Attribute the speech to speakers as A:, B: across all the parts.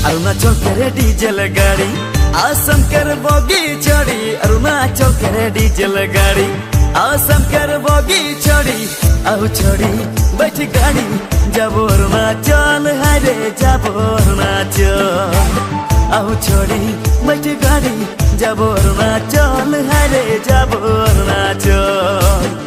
A: अरुणाचल के डीजल गाड़ी आसम कर बोगी चढ़ी अरुणाचल के डीजल गाड़ी आसम कर बोगी चढ़ी आहू चढ़ी बैठ गाड़ी जाबो अरुणाचल हाय रे जाबो अरुणाचल आहू चढ़ी बैठ गाड़ी जाबो अरुणाचल हाय रे जाबो अरुणाचल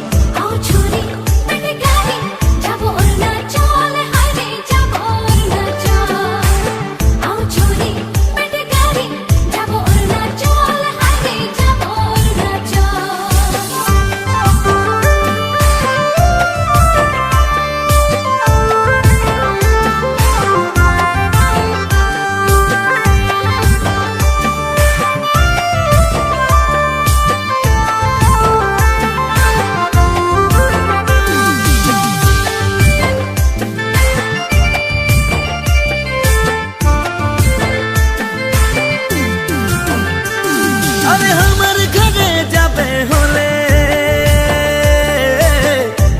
A: अरे हमार घरे जाबे होले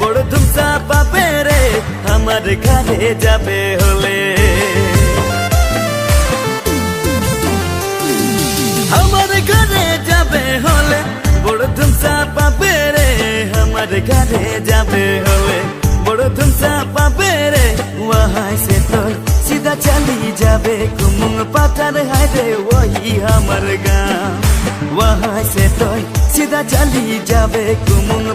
A: बड़ धुमसा पापे रे हमार घरे जाबे होले हमार घरे जाबे होले बड़ धुमसा पापे रे हमार घरे जाबे होले बड़ धुमसा पापे रे वहाँ से तो सीधा चली जाबे कुमुंग पाथर है रे वही हमार गाँव वहाँ से तो सीधा चली जाबे कुमुंग